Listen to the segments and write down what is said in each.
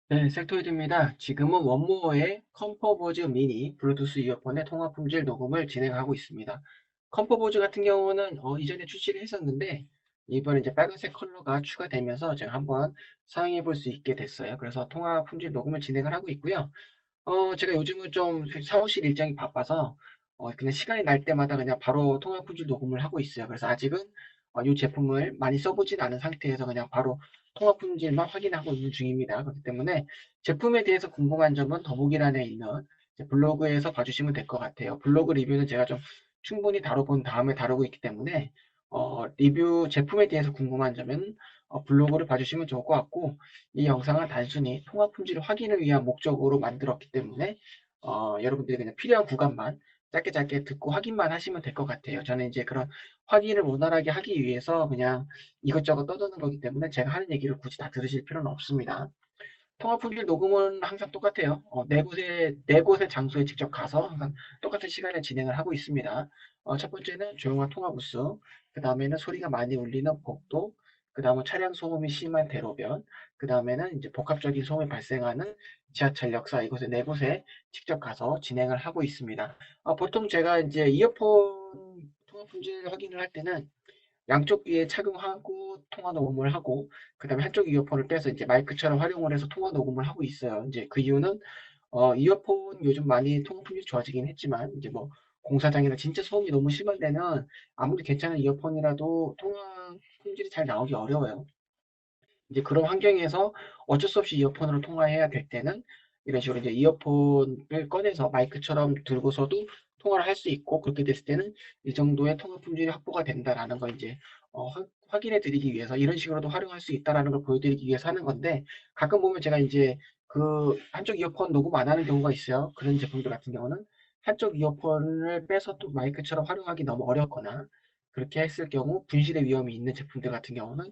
네, 섹토이드입니다. 지금은 원모어의 컴포보즈 미니 블루투스 이어폰의 통화 품질 녹음을 진행하고 있습니다. 컴포보즈 같은 경우는 이전에 출시를 했었는데 이번에 이제 빨간색 컬러가 추가되면서 제가 한번 사용해 볼 수 있게 됐어요. 그래서 통화 품질 녹음을 진행을 하고 있고요. 제가 요즘은 좀 사무실 일정이 바빠서 그냥 시간이 날 때마다 그냥 바로 통화 품질 녹음을 하고 있어요. 그래서 아직은 이 제품을 많이 써보진 않은 상태에서 그냥 바로 통화 품질만 확인하고 있는 중입니다. 그렇기 때문에 제품에 대해서 궁금한 점은 더보기란에 있는 이제 블로그에서 봐주시면 될 것 같아요. 블로그 리뷰는 제가 좀 충분히 다뤄본 다음에 다루고 있기 때문에 리뷰 제품에 대해서 궁금한 점은 블로그를 봐주시면 좋을 것 같고, 이 영상은 단순히 통화 품질 확인을 위한 목적으로 만들었기 때문에 여러분들이 그냥 필요한 구간만 짧게 짧게 듣고 확인만 하시면 될 것 같아요. 저는 이제 그런 확인을 원활하게 하기 위해서 그냥 이것저것 떠드는 거기 때문에 제가 하는 얘기를 굳이 다 들으실 필요는 없습니다. 통화 품질 녹음은 항상 똑같아요. 네 곳의 장소에 직접 가서 항상 똑같은 시간에 진행을 하고 있습니다. 첫 번째는 조용한 통화 부스, 그 다음에는 소리가 많이 울리는 복도, 그 다음은 차량 소음이 심한 대로변, 그 다음에는 이제 복합적인 소음이 발생하는 지하철 역사, 이곳에 네 곳에 직접 가서 진행을 하고 있습니다. 보통 제가 이제 이어폰 통화 품질 확인을 할 때는 양쪽 귀에 착용하고 통화 녹음을 하고, 그 다음에 한쪽 이어폰을 빼서 이제 마이크처럼 활용을 해서 통화 녹음을 하고 있어요. 이제 그 이유는 이어폰 요즘 많이 통화 품질이 좋아지긴 했지만 이제 뭐 공사장이나 진짜 소음이 너무 심한 데는 아무리 괜찮은 이어폰이라도 통화 품질이 잘 나오기 어려워요. 이제 그런 환경에서 어쩔 수 없이 이어폰으로 통화해야 될 때는 이런 식으로 이제 이어폰을 꺼내서 마이크처럼 들고서도 통화를 할 수 있고, 그렇게 됐을 때는 이 정도의 통화 품질이 확보가 된다라는 걸 이제 확인해 드리기 위해서 이런 식으로도 활용할 수 있다라는 걸 보여드리기 위해서 하는 건데, 가끔 보면 제가 이제 그 한쪽 이어폰 녹음 안 하는 경우가 있어요. 그런 제품들 같은 경우는 한쪽 이어폰을 빼서 또 마이크처럼 활용하기 너무 어렵거나, 그렇게 했을 경우 분실의 위험이 있는 제품들 같은 경우는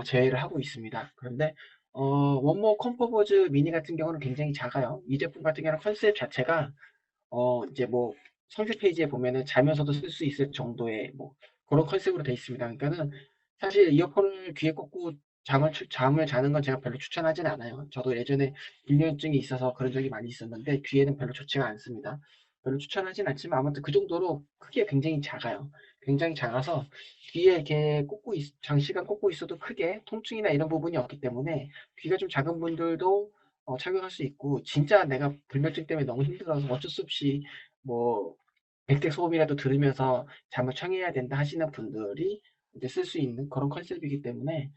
제외를 하고 있습니다. 그런데 원모 컴포버즈 미니 같은 경우는 굉장히 작아요. 이 제품 같은 경우는 컨셉 자체가 이제 뭐 상세 페이지에 보면은 자면서도 쓸 수 있을 정도의 뭐 그런 컨셉으로 되어 있습니다. 그러니까는 사실 이어폰을 귀에 꽂고 잠을 자는 건 제가 별로 추천하진 않아요. 저도 예전에 불면증이 있어서 그런 적이 많이 있었는데 귀에는 별로 좋지가 않습니다. 별로 추천하진 않지만 아무튼 그 정도로 크기가 굉장히 작아요. 굉장히 작아서 귀에 이렇게 장시간 꽂고 있어도 크게 통증이나 이런 부분이 없기 때문에 귀가 좀 작은 분들도 착용할 수 있고, 진짜 내가 불면증 때문에 너무 힘들어서 어쩔 수 없이 뭐 백색 소음이라도 들으면서 잠을 청해야 된다 하시는 분들이 이제 쓸 수 있는 그런 컨셉이기 때문에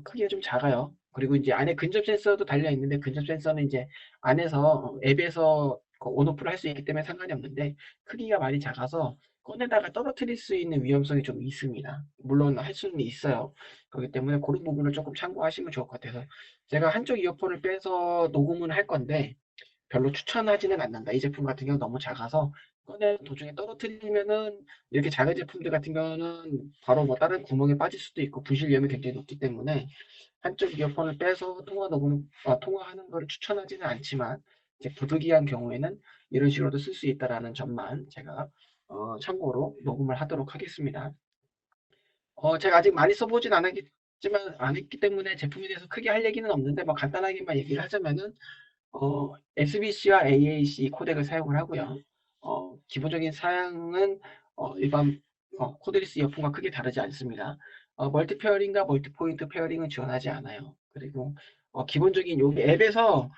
크기가 좀 작아요. 그리고 이제 안에 근접 센서도 달려 있는데, 근접 센서는 이제 안에서 앱에서 온오프를 할 수 있기 때문에 상관이 없는데, 크기가 많이 작아서 꺼내다가 떨어뜨릴 수 있는 위험성이 좀 있습니다. 물론 할 수는 있어요. 그렇기 때문에 그런 부분을 조금 참고하시면 좋을 것 같아서 제가 한쪽 이어폰을 빼서 녹음을 할 건데 별로 추천하지는 않는다. 이 제품 같은 경우는 너무 작아서 꺼내 도중에 떨어뜨리면은, 이렇게 작은 제품들 같은 경우는 바로 뭐 다른 구멍에 빠질 수도 있고 분실 위험이 굉장히 높기 때문에 한쪽 이어폰을 빼서 통화하는 걸 추천하지는 않지만, 이제 부득이한 경우에는 이런 식으로도 쓸 수 있다라는 점만 제가 참고로 녹음을 하도록 하겠습니다. 제가 아직 많이 써보진 않았기 때문에 제품에 대해서 크게 할 얘기는 없는데, 뭐 간단하게만 얘기를 하자면은 SBC와 AAC 코덱을 사용을 하고요. 기본적인 사양은 일반 코드리스 이어폰과 크게 다르지 않습니다. 멀티 페어링과 멀티 포인트 페어링은 지원하지 않아요. 그리고 기본적인 여기 앱에서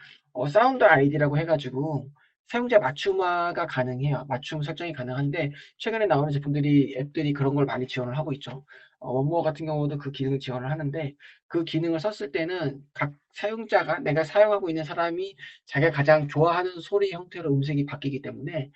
사운드 아이디라고 해가지고 사용자 맞춤화가 가능해요. 맞춤 설정이 가능한데, 최근에 나오는 앱들이 그런 걸 많이 지원을 하고 있죠. 원모어 같은 경우도 그 기능을 지원을 하는데, 그 기능을 썼을 때는 각 사용자가, 내가 사용하고 있는 사람이 자기가 가장 좋아하는 소리 형태로 음색이 바뀌기 때문에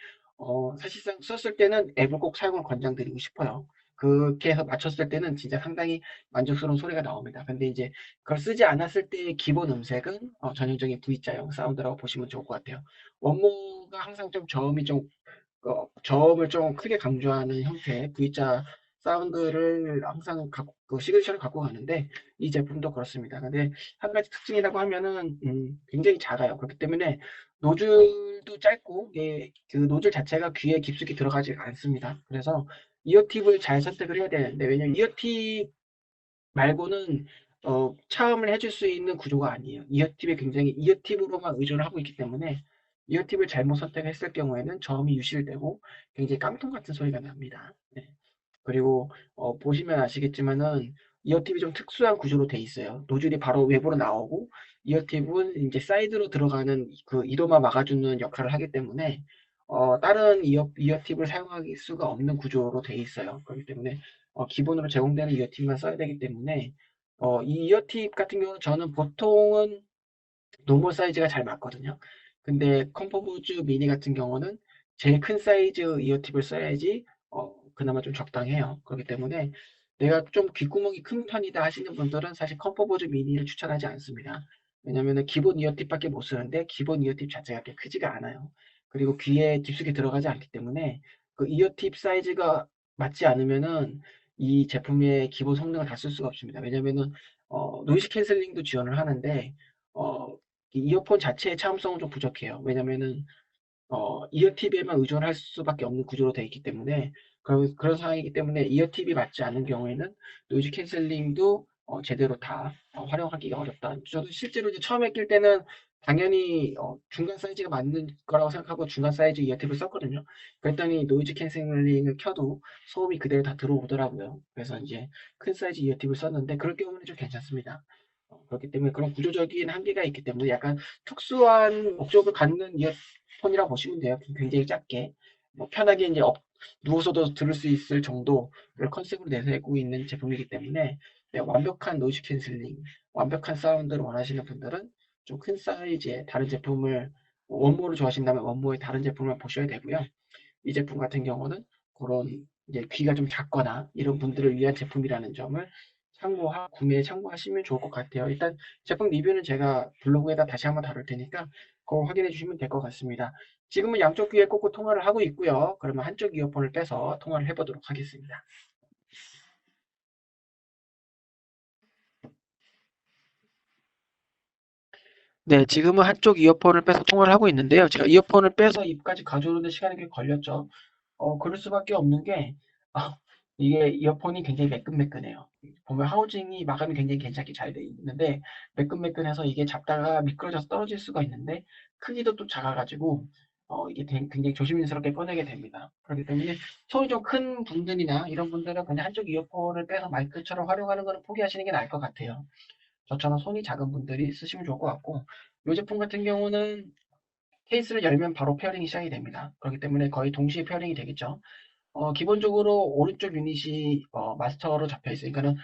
사실상 썼을 때는 앱을 꼭 사용을 권장드리고 싶어요. 그렇게 해서 맞췄을 때는 진짜 상당히 만족스러운 소리가 나옵니다. 근데 이제 그걸 쓰지 않았을 때의 기본 음색은 전형적인 V자형 사운드라고 보시면 좋을 것 같아요. 원모가 항상 좀 저음을 좀 크게 강조하는 형태의 V자 사운드를 항상 그 시그니처를 갖고 가는데, 이 제품도 그렇습니다. 근데 한 가지 특징이라고 하면은 굉장히 작아요. 그렇기 때문에 노즐도 짧고, 그 노즐 자체가 귀에 깊숙이 들어가지 않습니다. 그래서 이어팁을 잘 선택을 해야 되는데, 왜냐면 이어팁 말고는 차음을 해줄 수 있는 구조가 아니에요. 이어팁에 굉장히 이어팁으로만 의존을 하고 있기 때문에 이어팁을 잘못 선택했을 경우에는 저음이 유실되고 굉장히 깡통 같은 소리가 납니다. 네. 그리고 보시면 아시겠지만은 이어팁이 좀 특수한 구조로 돼 있어요. 노즐이 바로 외부로 나오고 이어팁은 이제 사이드로 들어가는 그 이도만 막아주는 역할을 하기 때문에 다른 이어팁을 사용할 수가 없는 구조로 돼 있어요. 그렇기 때문에 기본으로 제공되는 이어팁만 써야 되기 때문에 이 이어팁 같은 경우는 저는 보통은 노멀 사이즈가 잘 맞거든요. 근데 컴포보즈 미니 같은 경우는 제일 큰 사이즈 이어팁을 써야지 그나마 좀 적당해요. 그렇기 때문에 내가 좀 귓구멍이 큰 편이다 하시는 분들은 사실 컴포보즈 미니를 추천하지 않습니다. 왜냐면은 기본 이어팁밖에 못 쓰는데 기본 이어팁 자체가 그렇게 크지가 않아요. 그리고 귀에 깊숙이 들어가지 않기 때문에 그 이어팁 사이즈가 맞지 않으면은 이 제품의 기본 성능을 다 쓸 수가 없습니다. 왜냐면은 노이즈 캔슬링도 지원을 하는데 어, 이어폰 자체의 차음성은 좀 부족해요. 왜냐면은 이어팁에만 의존할 수밖에 없는 구조로 되어 있기 때문에 그런 상황이기 때문에 이어팁이 맞지 않은 경우에는 노이즈 캔슬링도 제대로 다 활용하기가 어렵다. 저도 실제로 이제 처음에 낄 때는 당연히 중간 사이즈가 맞는 거라고 생각하고 중간 사이즈 이어팁을 썼거든요. 그랬더니 노이즈 캔슬링을 켜도 소음이 그대로 다 들어오더라고요. 그래서 이제 큰 사이즈 이어팁을 썼는데 그럴 경우는 좀 괜찮습니다. 그렇기 때문에 그런 구조적인 한계가 있기 때문에 약간 특수한 목적을 갖는 이어폰이라고 보시면 돼요. 굉장히 작게. 뭐 편하게 이제 누워서도 들을 수 있을 정도를 컨셉으로 내세우고 있는 제품이기 때문에 네, 완벽한 노이즈 캔슬링, 완벽한 사운드를 원하시는 분들은 좀 큰 사이즈의 다른 제품을 원모를 좋아하신다면 원모의 다른 제품을 보셔야 되고요. 이 제품 같은 경우는 그런 이제 귀가 좀 작거나 이런 분들을 위한 제품이라는 점을 구매에 참고하시면 좋을 것 같아요. 일단 제품 리뷰는 제가 블로그에다 다시 한번 다룰 테니까 그거 확인해 주시면 될 것 같습니다. 지금은 양쪽 귀에 꽂고 통화를 하고 있고요. 그러면 한쪽 이어폰을 빼서 통화를 해보도록 하겠습니다. 네, 지금은 한쪽 이어폰을 빼서 통화를 하고 있는데요. 제가 이어폰을 빼서 입까지 가져오는데 시간이 꽤 걸렸죠. 그럴 수밖에 없는 게, 아, 이게 이어폰이 굉장히 매끈매끈해요. 보면 하우징이 마감이 굉장히 괜찮게 잘 돼 있는데, 매끈매끈해서 이게 잡다가 미끄러져서 떨어질 수가 있는데, 크기도 또 작아가지고, 이게 굉장히 조심스럽게 꺼내게 됩니다. 그렇기 때문에 손이 좀 큰 분들이나 이런 분들은 그냥 한쪽 이어폰을 빼서 마이크처럼 활용하는 거는 포기하시는 게 나을 것 같아요. 저처럼 손이 작은 분들이 쓰시면 좋을 것 같고, 이 제품 같은 경우는 케이스를 열면 바로 페어링이 시작이 됩니다. 그렇기 때문에 거의 동시에 페어링이 되겠죠. 기본적으로 오른쪽 유닛이 마스터로 잡혀 있으니까는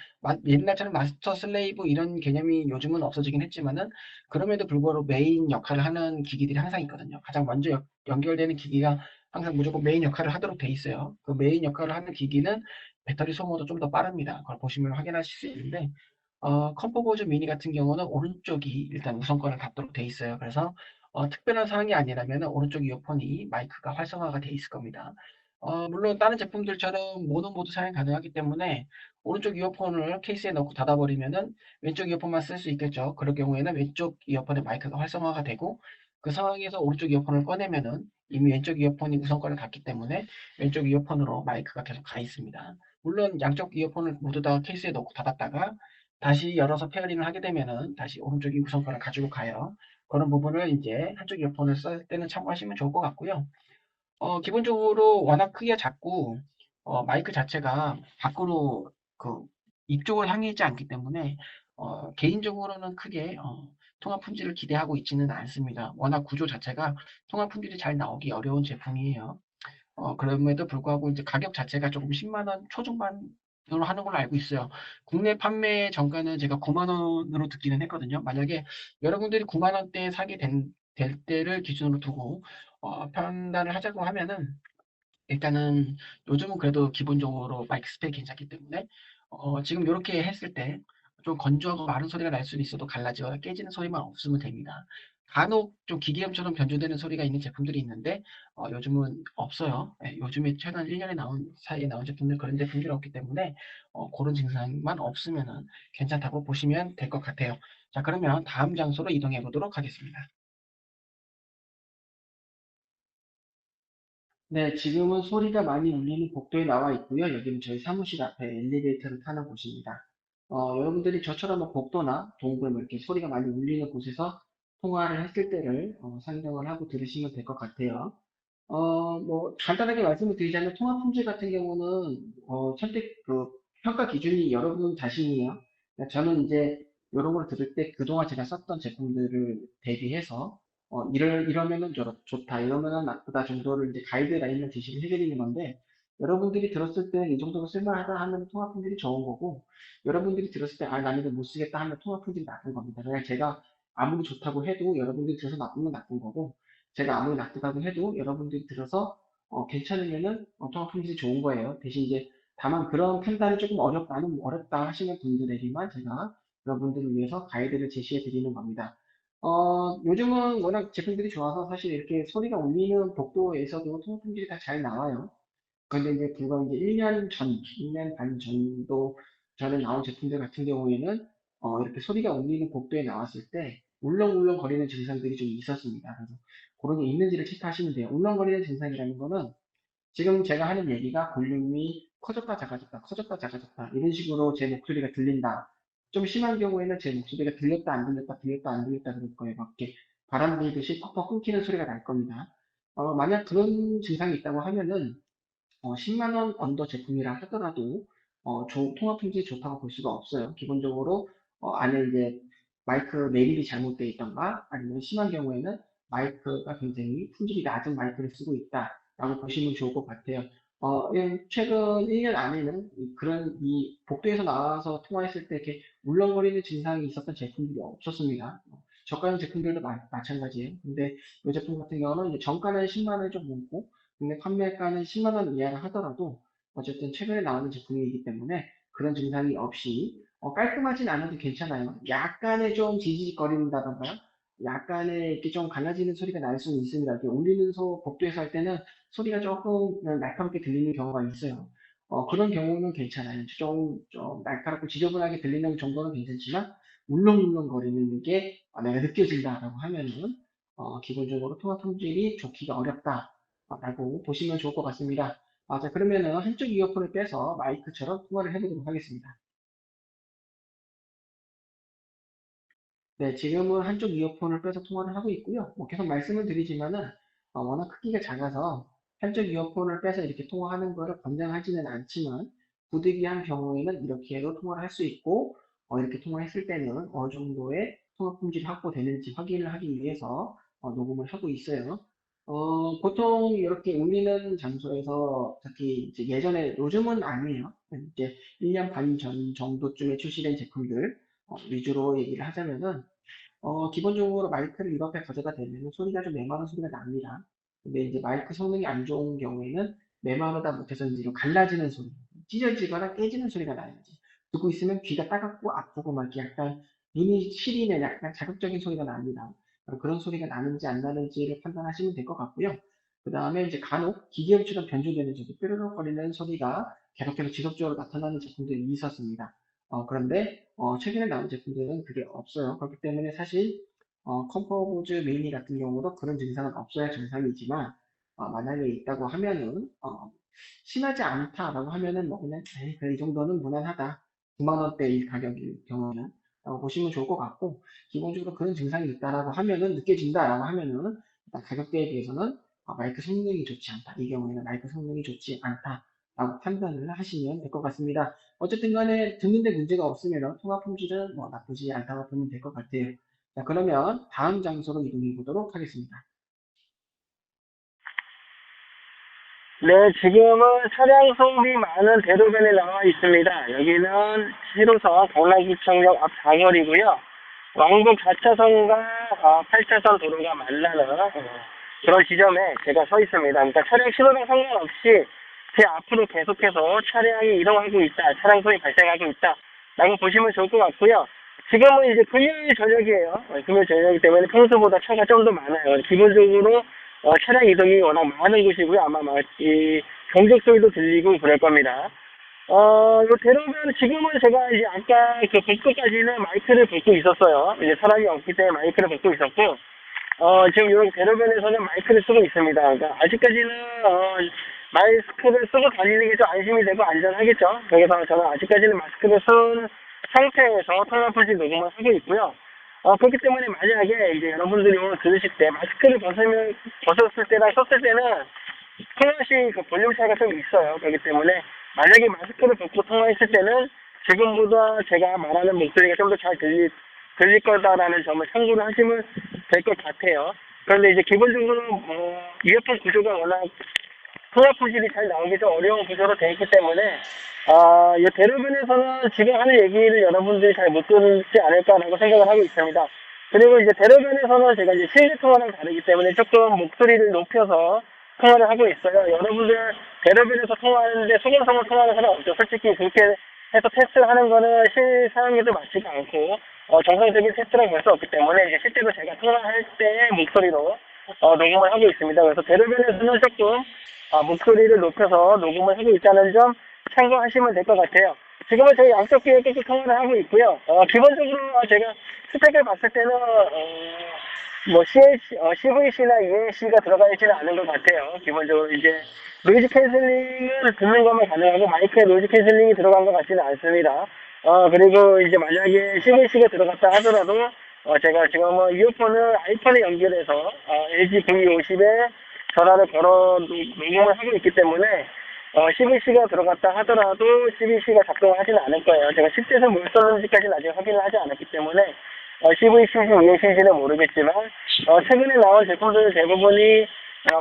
옛날처럼 마스터 슬레이브 이런 개념이 요즘은 없어지긴 했지만은 그럼에도 불구하고 메인 역할을 하는 기기들이 항상 있거든요. 가장 먼저 연결되는 기기가 항상 무조건 메인 역할을 하도록 돼 있어요. 그 메인 역할을 하는 기기는 배터리 소모도 좀 더 빠릅니다. 그걸 보시면 확인하실 수 있는데 컴포보즈 미니 같은 경우는 오른쪽이 일단 우선권을 갖도록 돼 있어요. 그래서 특별한 사항이 아니라면 오른쪽 이어폰이 마이크가 활성화가 돼 있을 겁니다. 물론 다른 제품들처럼 모노 모드 사용 가능하기 때문에 오른쪽 이어폰을 케이스에 넣고 닫아버리면은 왼쪽 이어폰만 쓸 수 있겠죠. 그럴 경우에는 왼쪽 이어폰의 마이크가 활성화가 되고 그 상황에서 오른쪽 이어폰을 꺼내면은 이미 왼쪽 이어폰이 우선권을 갖기 때문에 왼쪽 이어폰으로 마이크가 계속 가 있습니다. 물론 양쪽 이어폰을 모두 다 케이스에 넣고 닫았다가 다시 열어서 페어링을 하게 되면은 다시 오른쪽이 우선권을 가지고 가요. 그런 부분을 이제 한쪽 이어폰을 쓸 때는 참고하시면 좋을 것 같고요. 기본적으로 워낙 크기가 작고 마이크 자체가 밖으로 그 입 쪽을 향해 있지 않기 때문에 개인적으로는 크게 통합 품질을 기대하고 있지는 않습니다. 워낙 구조 자체가 통합 품질이 잘 나오기 어려운 제품이에요. 그럼에도 불구하고 이제 가격 자체가 조금 10만 원 초중반으로 하는 걸로 알고 있어요. 국내 판매 정가는 제가 9만 원으로 듣기는 했거든요. 만약에 여러분들이 9만 원대에 될 때를 기준으로 두고 판단을 하자고 하면은 일단은 요즘은 그래도 기본적으로 마이크 스펙이 괜찮기 때문에 지금 이렇게 했을 때 좀 건조하고 마른 소리가 날 수는 있어도 갈라지거나 깨지는 소리만 없으면 됩니다. 간혹 좀 기계음처럼 변조되는 소리가 있는 제품들이 있는데 요즘은 없어요. 예, 요즘에 최근 1년에 사이에 나온 제품들 그런 제품들이 없기 때문에 그런 증상만 없으면은 괜찮다고 보시면 될 것 같아요. 자, 그러면 다음 장소로 이동해 보도록 하겠습니다. 네, 지금은 소리가 많이 울리는 복도에 나와 있고요. 여기는 저희 사무실 앞에 엘리베이터를 타는 곳입니다. 여러분들이 저처럼 뭐 복도나 동굴 뭐 이렇게 소리가 많이 울리는 곳에서 통화를 했을 때를 상정을 하고 들으시면 될 것 같아요. 뭐 간단하게 말씀을 드리자면 통화 품질 같은 경우는 선택 그 평가 기준이 여러분 자신이에요. 그러니까 저는 이제 이런 걸 들을 때 그동안 제가 썼던 제품들을 대비해서 이러면은 좋다, 이러면은 나쁘다 정도를 이제 가이드라인을 제시를 해드리는 건데, 여러분들이 들었을 때 이 정도로 쓸만하다 하면 통화 품질이 좋은 거고, 여러분들이 들었을 때 나는 이거 못 쓰겠다 하면 통화 품질이 나쁜 겁니다. 그냥 제가 아무리 좋다고 해도 여러분들이 들어서 나쁘면 나쁜 거고, 제가 아무리 나쁘다고 해도 여러분들이 들어서 괜찮으면은 통합 품질이 좋은 거예요. 대신 이제 다만 그런 판단이 조금 어렵다는 어렵다 하시는 분들에게만 제가 여러분들을 위해서 가이드를 제시해 드리는 겁니다. 요즘은 워낙 제품들이 좋아서 사실 이렇게 소리가 울리는 복도에서도 통합 품질이 다 잘 나와요. 근데 이제 불과 이제 1년 전, 1년 반 정도 전에 나온 제품들 같은 경우에는 이렇게 소리가 울리는 복도에 나왔을 때 울렁울렁 거리는 증상들이 좀 있었습니다. 그래서 그런 게 있는지를 체크하시면 돼요. 울렁거리는 증상이라는 거는 지금 제가 하는 얘기가 볼륨이 커졌다 작아졌다 커졌다 작아졌다 이런 식으로 제 목소리가 들린다. 좀 심한 경우에는 제 목소리가 들렸다 안 들렸다 들렸다 안 들렸다 그럴 거예요. 막 이렇게 바람 불듯이 퍽퍽 끊기는 소리가 날 겁니다. 만약 그런 증상이 있다고 하면은 10만 원 언더 제품이라 하더라도 통합 품질이 좋다고 볼 수가 없어요. 기본적으로 안에 이제 마이크 매립이 잘못되어 있던가 아니면 심한 경우에는 마이크가 굉장히 품질이 낮은 마이크를 쓰고 있다라고 보시면 좋을 것 같아요. 최근 1년 안에는 그런 이 복도에서 나와서 통화했을 때 이렇게 울렁거리는 증상이 있었던 제품들이 없었습니다. 저가형 제품들도 마찬가지예요. 근데 이 제품 같은 경우는 이제 정가는 10만 원이 좀 넘고 국내 판매가는 10만 원 이하라 하더라도 어쨌든 최근에 나오는 제품이기 때문에 그런 증상이 없이 깔끔하진 않아도 괜찮아요. 약간의 좀 지지직거린다던가 약간의 이렇게 좀 갈라지는 소리가 날 수는 있습니다. 이렇게 울리는 복도에서 할 때는 소리가 조금 날카롭게 들리는 경우가 있어요. 그런 경우는 괜찮아요. 좀 날카롭고 지저분하게 들리는 정도는 괜찮지만 울렁울렁거리는 게 내가 느껴진다라고 하면은 기본적으로 통화 품질이 좋기가 어렵다. 라고 보시면 좋을 것 같습니다. 자, 그러면은 한쪽 이어폰을 빼서 마이크처럼 통화를 해보도록 하겠습니다. 네, 지금은 한쪽 이어폰을 빼서 통화를 하고 있고요. 뭐 계속 말씀을 드리지만은 워낙 크기가 작아서 한쪽 이어폰을 빼서 이렇게 통화하는 거를 권장하지는 않지만 부득이한 경우에는 이렇게 해도 통화를 할 수 있고 이렇게 통화했을 때는 어느 정도의 통화 품질이 확보되는지 확인을 하기 위해서 녹음을 하고 있어요. 보통 이렇게 울리는 장소에서 특히 이제 예전에 요즘은 아니에요. 이제 1년 반 전 정도쯤에 출시된 제품들 위주로 얘기를 하자면은 기본적으로 마이크를 입 앞에 가져다 대면 소리가 좀 메마른 소리가 납니다. 근데 이제 마이크 성능이 안 좋은 경우에는 메마르다 못해서 이제 좀 갈라지는 소리, 찢어지거나 깨지는 소리가 나요. 이제 듣고 있으면 귀가 따갑고 아프고 막 이렇게 약간 눈이 시리는 약간 자극적인 소리가 납니다. 그런 소리가 나는지 안 나는지를 판단하시면 될 것 같고요. 그 다음에 이제 간혹 기계음처럼 변조되는 소리, 뾰로록거리는 소리가 계속해서 지속적으로 나타나는 제품들이 있었습니다. 그런데 최근에 나온 제품들은 그게 없어요. 그렇기 때문에 사실 컴포보즈 미니 같은 경우도 그런 증상은 없어야 정상이지만 만약에 있다고 하면은 심하지 않다라고 하면은 뭐 그냥 에이, 그래, 이 정도는 무난하다. 9만 원대일 가격일 경우는 보시면 좋을 것 같고, 기본적으로 그런 증상이 있다라고 하면은 느껴진다라고 하면은 일단 가격대에 비해서는 마이크 성능이 좋지 않다. 이 경우에는 마이크 성능이 좋지 않다라고 판단을 하시면 될 것 같습니다. 어쨌든 간에 듣는데 문제가 없으면 통화 품질은 뭐 나쁘지 않다고 보면 될 것 같아요. 자, 그러면 다음 장소로 이동해 보도록 하겠습니다. 네, 지금은 차량 소음이 많은 대로변에 나와 있습니다. 여기는 7호선 강남구청역 앞 사거리고요. 왕복 4차선과 8차선 도로가 만나는 그런 지점에 제가 서 있습니다. 그러니까 차량 신호등 상관없이 제 앞으로 계속해서 차량이 이동하고 있다, 차량 소음이 발생하고 있다 라고 보시면 좋을 것 같고요. 지금은 이제 금요일 저녁이에요. 금요일 저녁이기 때문에 평소보다 차가 좀 더 많아요. 기본적으로 차량 이동이 워낙 많은 곳이고요. 아마 이 경적 소리도 들리고 그럴 겁니다. 요 대로변 지금은 제가 이제 아까 그 복도까지는 마이크를 벗고 있었어요. 이제 사람이 없기 때문에 마이크를 벗고 있었고, 지금 이런 대로변에서는 마이크를 쓰고 있습니다. 그러니까 아직까지는 마스크를 쓰고 다니는 게 좀 안심이 되고 안전하겠죠. 그래서 저는 아직까지는 마스크를 쓴 상태에서 통합부지 녹음을 하고 있고요. 그렇기 때문에 만약에 이제 여러분들이 오늘 들으실 때 마스크를 벗었을 때랑 썼을 때는 통화시 그 볼륨 차이가 좀 있어요. 그렇기 때문에 만약에 마스크를 벗고 통화했을 때는 지금보다 제가 말하는 목소리가 좀 더 잘 들릴 거다라는 점을 참고를 하시면 될 것 같아요. 그런데 이제 기본적으로 이어폰 구조가 워낙 통합 품질이 잘 나오기 좀 어려운 구조로 되어 있기 때문에 이 대로변에서는 지금 하는 얘기를 여러분들이 잘 못 듣지 않을까라고 생각을 하고 있습니다. 그리고 이제 대로변에서는 제가 이제 실내 통화랑 다르기 때문에 조금 목소리를 높여서 통화를 하고 있어요. 여러분들 대로변에서 통화하는데 소곤소곤 통화하는 사람 없죠. 솔직히 그렇게 해서 테스트를 하는 거는 실사용에도 맞지가 않고 정상적인 테스트라고 볼 수 없기 때문에 이제 실제로 제가 통화할 때 목소리로 녹음을 하고 있습니다. 그래서 대로변에서는 조금 목소리를 높여서 녹음을 하고 있다는 점 참고하시면 될 것 같아요. 지금은 저희 양쪽 귀에 계속 통화를 하고 있고요. 기본적으로 제가 스펙을 봤을 때는 CVC나 ENC가 들어가 있지는 않은 것 같아요. 기본적으로 이제 노이즈 캔슬링을 듣는 것만 가능하고 마이크에 노이즈 캔슬링이 들어간 것 같지는 않습니다. 그리고 이제 만약에 CVC가 들어갔다 하더라도 제가 지금 이어폰을 아이폰에 연결해서 LG V50에 전화를 걸어 녹음을 하고 있기 때문에 CVC가 들어갔다 하더라도 CVC가 작동을 하지는 않을 거예요. 제가 실제에서 뭘 썼는지까지는 아직 확인을 하지 않았기 때문에 CVC인지 ENC인지는 모르겠지만 최근에 나온 제품들 대부분이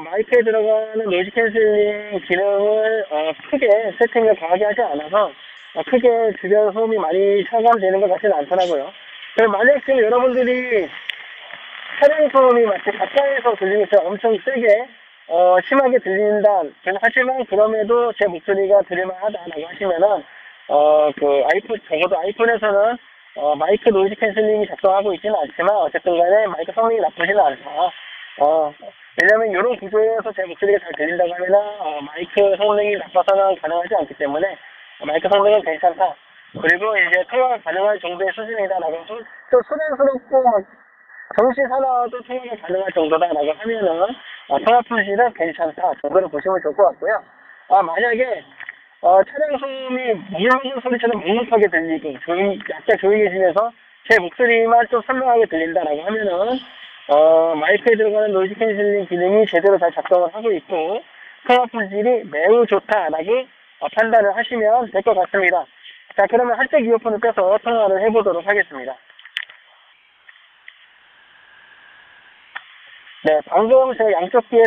마이크에 들어가는 노이즈 캔슬링 기능을 크게 세팅을 강하게 하지 않아서 크게 주변 소음이 많이 차감되는 것 같지는 않더라고요. 만약 지금 여러분들이 차량 소음이 마치 가까이서 들리는 것처럼 엄청 세게 심하게 들린다. 하지만 그럼에도 제 목소리가 들을만하다라고 하시면은 적어도 아이폰에서는 마이크 노이즈 캔슬링이 작동하고 있지는 않지만 어쨌든 간에 마이크 성능이 나쁘지는 않다. 왜냐면 이런 구조에서 제 목소리가 잘 들린다고 하면은 마이크 성능이 나빠서는 가능하지 않기 때문에 마이크 성능은 괜찮다. 그리고 이제 통화가 가능할 정도의 수준이다라고 좀 소란스럽고 정신사나워도 통화가 가능할 정도다라고 하면은 통화 품질은 괜찮다 정도로 보시면 좋을 것 같고요. 만약에 차량 소음이 물 먹는 소리처럼 묵묵하게 들리고 약간 조용해지면서 제 목소리만 좀 선명하게 들린다라고 하면은 마이크에 들어가는 노이즈 캔슬링 기능이 제대로 잘 작동을 하고 있고 통화 품질이 매우 좋다라고 판단을 하시면 될 것 같습니다. 자, 그러면 한쪽 이어폰을 빼서 통화를 해보도록 하겠습니다. 네, 방금 제가 양쪽 귀에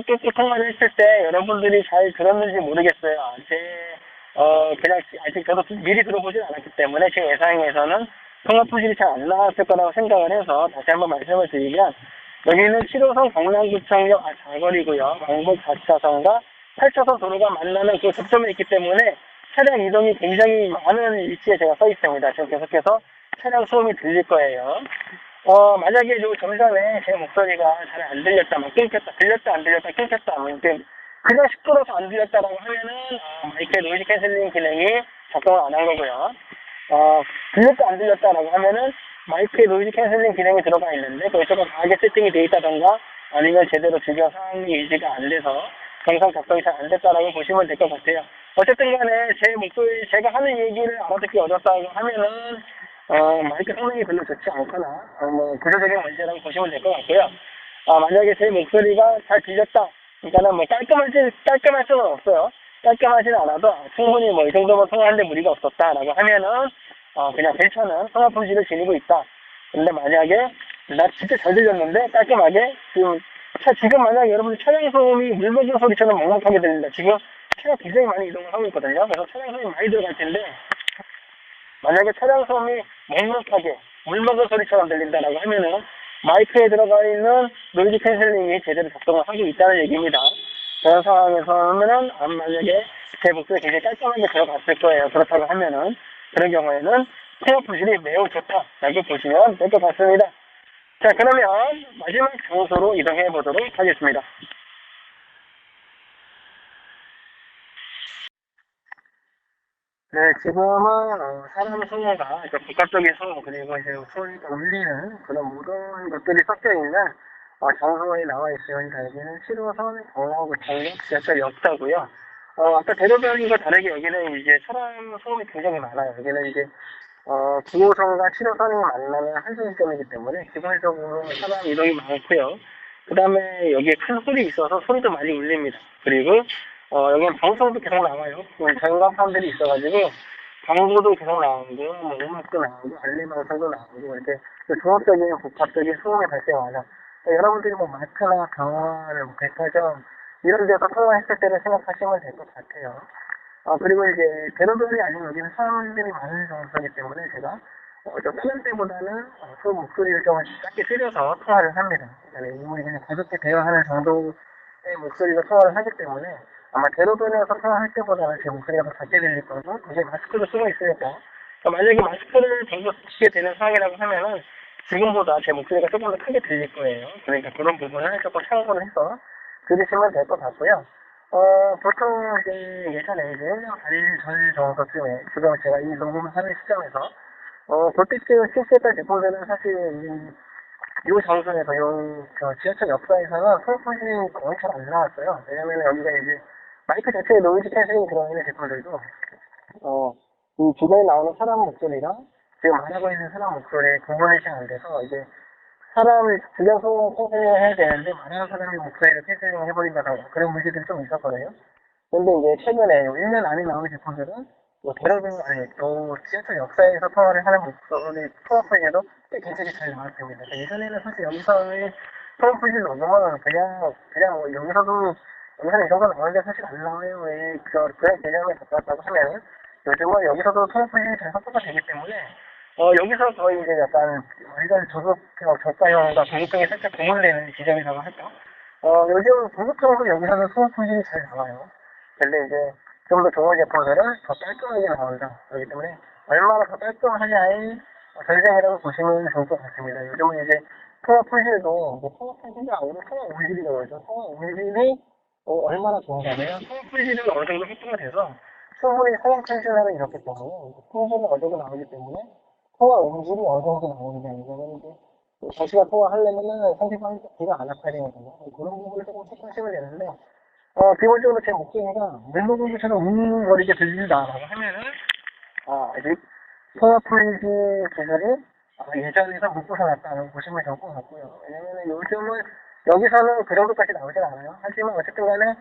뚫고 통화를 했을 때 여러분들이 잘 들었는지 모르겠어요. 그냥 아직 저도 미리 들어보진 않았기 때문에 제 예상에서는 통화 품질이 잘 안 나왔을 거라고 생각을 해서 다시 한번 말씀을 드리면 여기는 7호선 강남구청역 사거리고요. 왕복 4차선과 8차선 도로가 만나는 그 접점에 있기 때문에 차량 이동이 굉장히 많은 위치에 제가 서 있습니다. 지금 계속해서 차량 소음이 들릴 거예요. 만약에 좀 전에 제 목소리가 잘 안 들렸다, 막 끊겼다, 들렸다, 안 들렸다, 끊겼다, 그냥 시끄러워서 안 들렸다라고 하면은, 마이크의 노이즈 캔슬링 기능이 작동을 안 한 거고요. 들렸다, 안 들렸다라고 하면은, 마이크의 노이즈 캔슬링 기능이 들어가 있는데, 그게 조금 강하게 세팅이 되어 있다던가, 아니면 제대로 주변 상황이 유지가 안 돼서, 정상 작동이 잘 안 됐다라고 보시면 될 것 같아요. 어쨌든 간에 제 목소리, 제가 하는 얘기를 알아듣기 어렵다고 하면은, 마이크 성능이 별로 좋지 않거나, 구조적인 문제라고 보시면 될 것 같고요. 만약에 제 목소리가 잘 들렸다. 그러니까는 깔끔할 수는 없어요. 깔끔하지는 않아도 충분히 이 정도면 통화하는데 무리가 없었다라고 하면은, 그냥 괜찮은 통화 품질을 지니고 있다. 근데 만약에, 나 진짜 잘 들렸는데, 깔끔하게, 지금 만약에 여러분들 차량 소음이 물 먹는 소리처럼 멍멍하게 들린다. 지금 차가 굉장히 많이 이동을 하고 있거든요. 그래서 차량 소음이 많이 들어갈 텐데, 만약에 차량 소음이 묵묵하게 물 먹은 소리처럼 들린다라고 하면은 마이크에 들어가 있는 노이즈 캔슬링이 제대로 작동을 하고 있다는 얘기입니다. 그런 상황에서는 만약에 제 목소리 굉장히 깔끔하게 들어갔을 거예요. 그렇다고 하면은 그런 경우에는 통화 품질이 매우 좋다라고 보시면 될 것 같습니다. 자, 그러면 마지막 장소로 이동해 보도록 하겠습니다. 네, 지금은 사람 소모가 복합적인 소모 그리고 이제 소리가 울리는 그런 모든 것들이 섞여 있는 장소에 나와 있으니까 여기는 7호선 강남구청역 지하철 역사고요. 아까 대로변과 다르게 여기는 이제 사람 소음이 굉장히 많아요. 여기는 이제 9호선과 7호선이 만나는 한정점이기 때문에 기본적으로 사람 이동이 많고요. 그 다음에 여기에 큰 소리 있어서 소리도 많이 울립니다. 그리고 여기는 방송도 계속 나와요. 전광판들이 있어가지고 광고도 계속 나오고 뭐 음악도 나오고 알림 방송도 나오고 이렇게 종합적인 복합적인 소음이 발생하죠. 여러분들이 뭐 마트나 병원, 뭐 백화점 이런 데서 통화했을 때를 생각하시면 될 것 같아요. 그리고 이제 대로변이 아닌 여기는 사람들이 많은 장소이기 때문에 제가 좀 다른 때보다는 그 목소리를 좀 작게 줄여서 통화를 합니다. 그러니까 우리 그냥 가볍게 대화하는 정도의 목소리로 통화를 하기 때문에 아마 대로변에서 통화할 때보다는 제 목소리가 더 작게 들릴 거고 이제 마스크도 쓰고 있으니까 만약에 마스크를 벗으시게 되는 상황이라고 하면은 지금보다 제 목소리가 조금 더 크게 들릴 거예요. 그러니까 그런 부분을 조금 참고를 해서 들으시면 될 것 같고요. 보통 이제 예전에 이제 1년 반 전 정도쯤에 지금 제가 이 녹음을 하는 시점에서 볼 때쯤 실시했던 제품들은 사실 이 장소에서 지하철 역사에서는 소모품이 거의 잘 안 나왔어요. 왜냐면 여기가 이제 마이크 자체에 노이즈 캔슬링이 들어있는 제품들도 이 주변에 나오는 사람 목소리랑 지금 말하고 있는 사람 목소리 구분이 잘 안 돼서 이제 사람을 주변 소음 캔슬링을 해야 되는데 말하는 사람이 목소리를 캔슬링 해버린다던가 그런 문제들이 좀 있었거든요. 근데 이제 최근에 1년 안에 나온 제품들은 뭐 대로변 아니 또 지하철 역사에서 통화를 하는 목소리 통화 표시도 꽤 괜찮게 잘 나왔습니다. 그러니까 예전에는 사실 여기서의 통화 표시 녹음은 그냥 뭐 여기서도 여기서는 이 정도 나오는데 사실 안 나와요. 왜 그런 개념에 가깝다고 하면 요즘은 여기서도 통화 표시 잘 섞어가 되기 때문에 여기서 거의 이제 약간 완전 저가형과 고급형이 살짝 구분되는 지점이라고 할까? 요즘 고급형도 여기서는 통화 표시 잘 나와요. 근데 이제 좀 더 좋은 제품들은 더 깔끔하게 나온다. 그렇기 때문에 얼마나 더 깔끔하냐의 전쟁이라고 보시면 좋을 것 같습니다. 요즘은 이제 통화 품질도 통화 품질이 아니라 통화 음질이라고 하죠. 통화 음질이 얼마나 좋은가면 통화 품질은 어느 정도 확보가 돼서 충분히 사용 편집하는 이렇기 때문에 품질은 어느 정도 나오기 때문에 통화 음질이 어느 정도 나오느냐 이거는 이제 자기가 통화하려면은 상대방이 귀가 안 아파야 되거든요. 그런 부분을 조금 체크하시면 되는데 기본적으로 제 목소리가 멜로디처럼 웅웅거리게 들린다라고 하면은, 아직 통화 프리즈 기술이 예전에서 못 벗어났다고 보시면 좋을 것 같고요. 왜냐면은 요즘은 여기서는 그 정도까지 나오진 않아요. 하지만 어쨌든 간에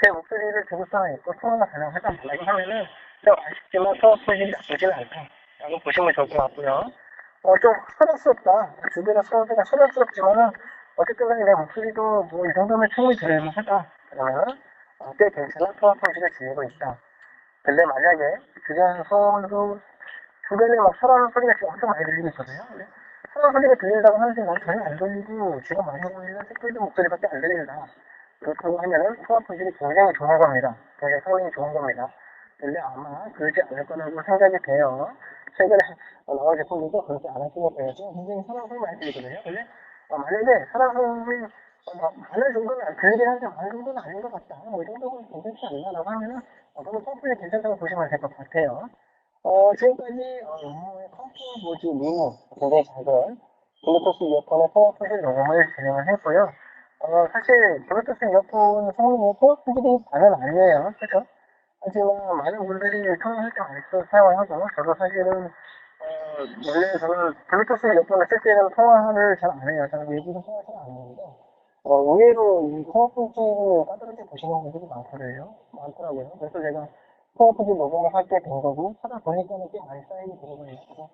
제 목소리를 들을 수는 있고 통화가 가능하다고 하면은 좀 아쉽지만 통화 프리즈이 나쁘진 않다라고 보시면 좋을 것 같고요. 좀 소란스럽다. 주변의 소리가 소란스럽지만은 어쨌든 간에 내 목소리도 뭐 이 정도면 충분히 들을만하다. 그러면은 꽤 괜찮은 통화 품질을 지니고 있다. 근데 만약에 주변 소음도 주변에 막 사람 소리가 지금 엄청 많이 들리고 있거든요. 근데 사람 소리가 들린다고 하는데 난 전혀 안 들리고 지금 말하고 있는 색깔도 목소리밖에 안 들린다. 그렇다고 하면은 통화 품질이 굉장히 좋은 겁니다. 굉장히 성능이 좋은 겁니다. 근데 아마 그러지 않을 거라고 생각이 돼요. 최근에 나온 제품들도 그렇게 안 하시는 거예요. 굉장히 사람 소리 많이 들리거든요. 근데 만약에 사람 소리 많은 정도는 들리긴 한데 많은 정도는 아닌 것 같다. 뭐 이 정도면 괜찮지 않나라고 하면은 그러면 컴플이 괜찮다고 보시면 될 것 같아요. 지금까지 업무의 컴플보즈 미모 굉장히 작은 블루투스 이어폰의 통화 표시 녹음을 진행을 했고요. 사실 블루투스 이어폰 성능이 통화 표시이 다는 아니에요. 그죠? 하지만 많은 분들이 통화할 때 많이 사용을 하고 저도 사실은 원래 저는 블루투스 이어폰을 쓸 때는 통화를 잘 안 해요. 저는 외국에서 통화 잘 안 하는데 의외로 이 통화 표시를 까다롭게 보시는 분들이 많더라고요. 그래서 제가 통화 표시 녹음을 하게 된 거고 하다 보니까는 꽤 많이 쌓이게 되거든요. 그래서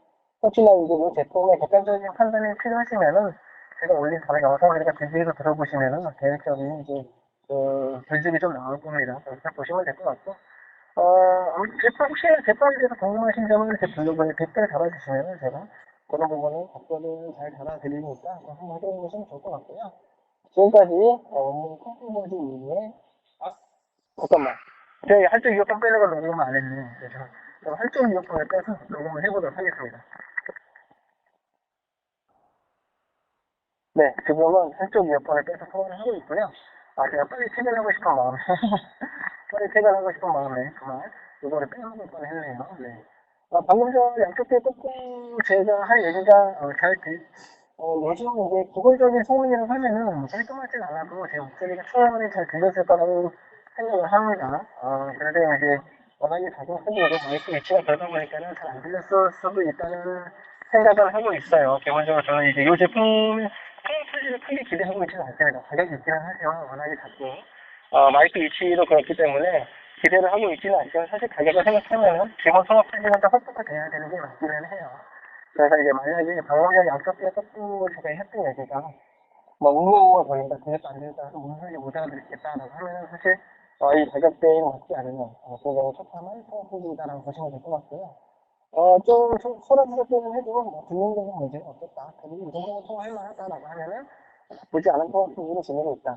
혹시나 이제 이 제품의 객관적인 판단이 필요하시면은 제가 올린 다른 영상을 비교해서 들어보시면은 계획적인 이제 결집이 좀 나올 겁니다. 그래서 보시면 될 것 같고 제품 혹시나 제품에 대해서 궁금하신 점은 제 블로그에 댓글 달아주시면 제가 그런 부분은 답변을 잘 달아드리니까 한번 확인해보시면 좋을 것 같고요. 지금까지 컴퓨터즈 위에 잠깐만 저희 한쪽 이어폰 빼는 걸 녹음을 안 했네. 그래서 그럼 한쪽 이어폰을 빼서 녹음을 해보도록 하겠습니다. 네, 지금은 한쪽 이어폰을 빼서 통화를 하고 있고요. 제가 빨리 퇴근하고 싶은 마음에 빨리 퇴근하고 싶은 마음에 정말 이거를 빼먹을 뻔했네요. 네. 방금 전 양쪽 귀 꽂고 제가 할 얘기가 요즘 이제 기본적인 소문이라고 하면은 깔끔하진 않아도 제 목소리가 충분히 잘 들렸을 거라고 생각을 합니다. 그런데 이제 워낙에 작은 소리로 마이크 위치가 그러다 보니까는 잘 안 들렸을 수도 있다는 생각을 하고 있어요. 기본적으로 저는 이제 이 제품의 사용 소리를 크게 기대하고 있지는 않습니다. 가격이 있기는 하지만 워낙에 작고 마이크 위치도 그렇기 때문에 기대를 하고 있지는 않지만 사실 가격을 생각하면은 기본 통합 소리는 좀 확보가 돼야 되는 게 맞기는 해요. 그래서 이제 만약에 방금 전에 앞서 또 제가 했던 얘기가 뭐 우아우아 거린다, 그것도 안 되겠다, 무슨 소리 못 알아듣겠다라고 하면은 사실 이 가격대에 맞지 않으면 굉장히 첫함한 통합소리다라고 보시면 될 것 같고요. 좀 소란스럽기는 해도 뭐 듣는 데는 문제는 없겠다. 그리고 이 정도면 통화할 만하다라고 하면은 나쁘지 않은 통합소리로 지내고 있다.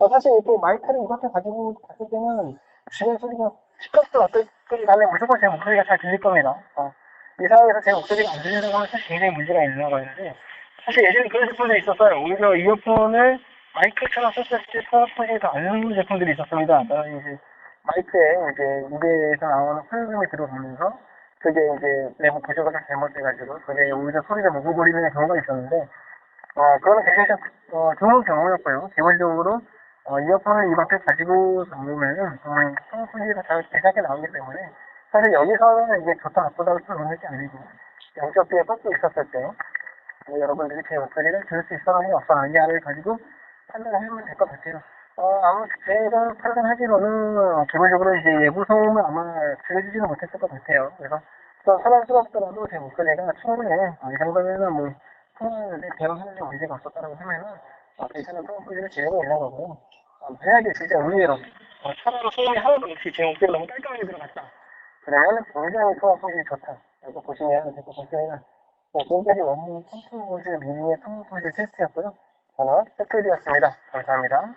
사실 이렇게 마이크를 이렇게 가지고 갔을 때는 주변 소리가 시끄럽든 어떻든 간에 무조건 제 목소리가 잘 들릴 겁니다. 이 상황에서 제 목소리가 안 들리는 건 사실 굉장히 문제가 있는 거였는데 사실 예전에 그런 제품도 있었어요. 오히려 이어폰을 마이크처럼 썼을 때 통합소리가 더 안 나는 제품들이 있었습니다. 이제 마이크에 이제 무대에서 나오는 소음이 들어가면서 그게 이제 내부 구조가 다 잘못돼가지고 그게 오히려 소리가 먹어버리는 경우가 있었는데 그거는 굉장히 좀 좋은 경우였고요. 기본적으로 이어폰을 입 앞에 가지고 나오면은 통합소리가 잘 괜찮게 나오기 때문에 사실 여기서는 이게 좋다 나쁘다를 표현할 게 아니고 양쪽 귀에 꽂고 있었을 때 여러분들이 제 목소리를 들을 수 있었느냐 없었느냐를 가지고 판단을 하면 될 것 같아요. 아마 제가 판단하기로는 기본적으로 이제 외부 소음을 아마 들려주지는 못했을 것 같아요. 그래서 좀 사랑스럽더라도 제 목소리가 충분히 이 정도면은 뭐 통화하는데 대화하는데 문제가 없었다라고 하면은 괜찮은 통화 소리를 지내고 있는 거고요. 만약에 진짜 의외로 차라리 소음이 하나도 없이 제 목소리가 너무 깔끔하게 들어갔다. 그러면 굉장히 통화 소리 좋다라고 보시면 될 것 같습니다. 지금까지 원무 컴퓨터 미니의 통화 소리 테스트였고요. 저는 세트리였습니다. 감사합니다.